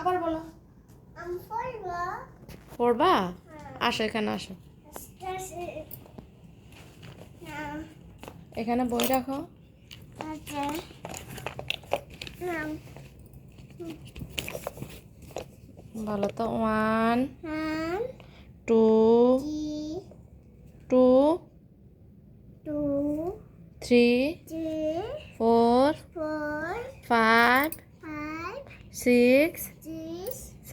আবার বলো। আমি পড়বো। পড়বা? আসো এখানে আসো। এখানে বই রাখো। আচ্ছা। নাম। বলো তো 1 হাম 2 জি 2 two 3 three 4 four 5 five 6 six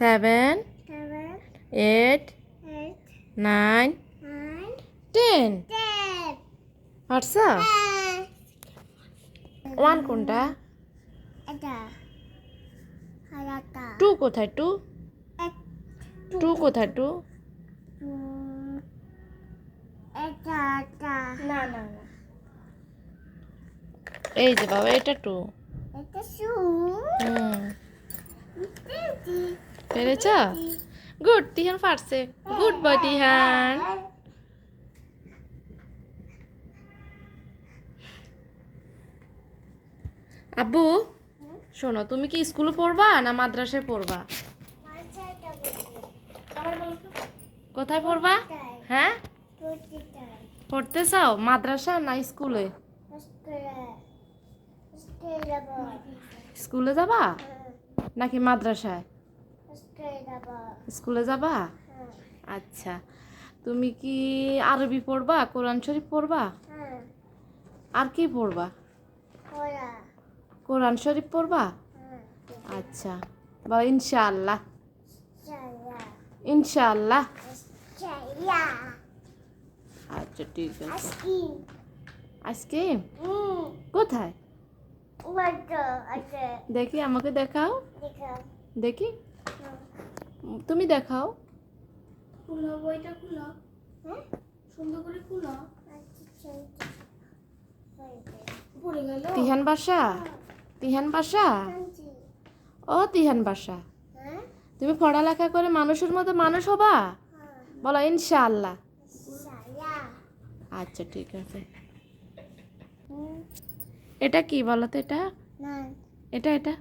7 seven 8 eight 9 nine 10 ten. পারছো? 1 কোনটা? এটা হারাটা 2 কোথায়? 2 এক 2 কোথায়? 2 এটা এটা না না না, এই যে বাবা, এটা 2। এটা শু পেরেছ? গুড, তিহান পারছে। Good boy Tihan. আব্বু শোনো, তুমি কি স্কুলে পড়বা না মাদ্রাসায় পড়বা? কোথায় পড়বা? হ্যাঁ, পড়তে চাও মাদ্রাসা না স্কুলে? স্কুলে যাবা নাকি মাদ্রাসায়? স্কুলে যাবা? আচ্ছা, তুমি কি আরবি পড়বা, কোরআন শরীফ পড়বা, আর কি পড়বা? কোরআন শরীফ পড়বা? আচ্ছা, বলো ইনশাআল্লাহ। ইনশাআল্লাহ। আচ্ছা ঠিক আছে। আইসক্রিম কোথায়? দেখি, আমাকে দেখাও। দেখি, তুমি দেখাও। খুলো বইটা, খুলো সুন্দর করে খুলো। পড়ে গেল। তিহান বাসা, তিহান বাসা, ও তিহান বাসা, তুমি পড়ালেখা করে মানুষের মতো মানুষ হবা? বলো ইনশাআল্লাহ। আচ্ছা ঠিক আছে। এটা কি বলো তো? এটা এটা এটা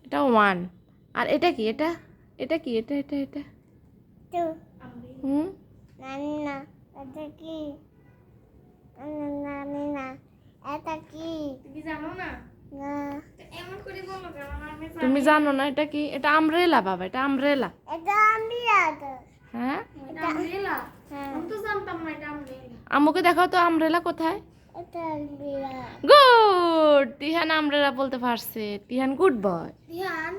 এটা 1। আর এটা কি? এটা এটা কি? এটা এটা এটা হুম তুমি জানো না? এমন করে বলো কেন? তুমি জানো না এটা কি? এটা আমব্রেলা বাবা, এটা আমব্রেলা। হ্যাঁ, এটা আমব্রেলা। আমি তো জানতাম না এটা আমব্রেলা। আম্মুকে দেখাও তো আমব্রেলা কোথায়? গুড, তিহান আমব্রেলা বলতে পারছে। Tihan good boy. তিহান,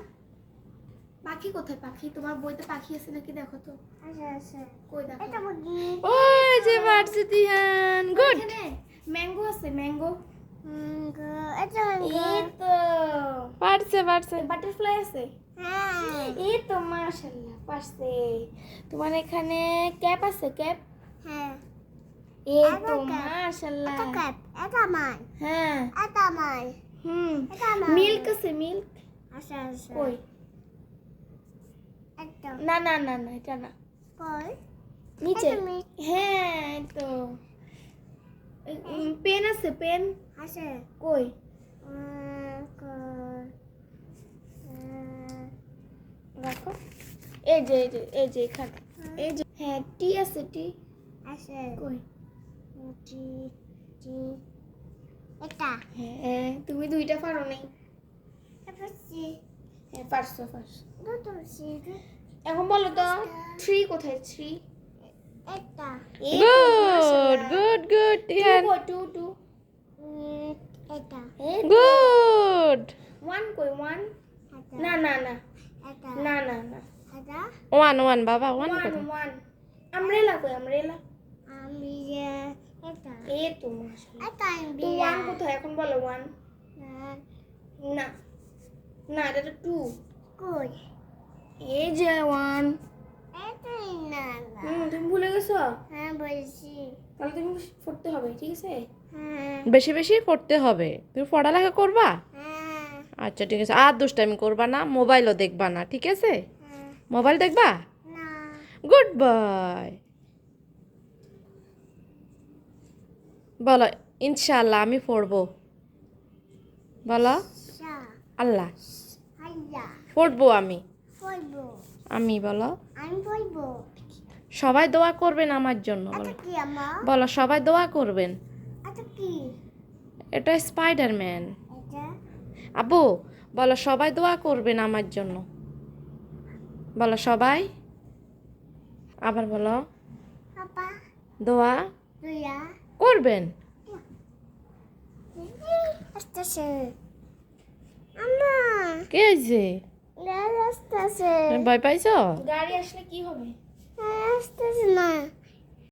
পাখি কোথায়? পাখি তোমার বইতে পাখি আছে নাকি দেখো তো। কই দেখো? ওই যে পারছে তিহান। গুড। ম্যাঙ্গো আছে, ম্যাঙ্গো। এই তো পারছে পারছে। বাটারফ্লাই আছে। এই তো মাশাআল্লাহ পারছে। তোমার এখানে ক্যাপ আছে, ক্যাপ? এই তো মাশাআল্লাহ। হ্যাঁ। মিল্ক আছে, মিল্ক। কই? না না না না, এটা না। নিচে। হ্যাঁ, এই তো। পেন আছে, পেন কই? দেখো, এই যে এই যে এই যে এখানে, এই যে। হ্যাঁ, টি আছে, টি কই? হ্যাঁ, তুমি দুইটা পারো নাই। হ্যাঁ, পারছো পারছো। এখন বলো তো 3 কোথায়? 3 গুড গুড গুড টিয়ান। 2 গুড। 1 কই? 1 না না না না না না, 1 1 বাবা, 1 কোথায়? 1 আমব্রেলা কই? আমব্রেলা এই তো মাশাআল্লাহ। তো 1 কোথায় এখন বলো? 1 না না, এটা তো 2। এই যে 1। তুমি ভুলে গেছো? তাহলে তুমি পড়তে হবে, ঠিক আছে? বেশি বেশি পড়তে হবে। তুমি পড়ালেখা করবা? আচ্ছা ঠিক আছে, আর দুষ্টামি করবা না, মোবাইলও দেখবা না, ঠিক আছে? মোবাইল দেখবা? Good boy. বলো ইনশাআল্লাহ আমি পড়বো। বলো আল্লাহ। হাইয়া পড়বো আমি। পড়বো আমি বলো। আমি পড়বো সবাই দোয়া করবেন আমার জন্য এটা বলো। কি আমা বলো সবাই দোয়া করবেন। এটা কি এটা স্পাইডারম্যান। এটা আব্বু বলো সবাই দোয়া করবেন আমার জন্য। বলো সবাই। আবার বলো পাপা দোয়া তুইয়া করবেন। আসতেছে আমা কে হয়েছে? গাড়ি আসতেছে ভয় পাইছো? গাড়ি আসলে কি হবে আসতেছে না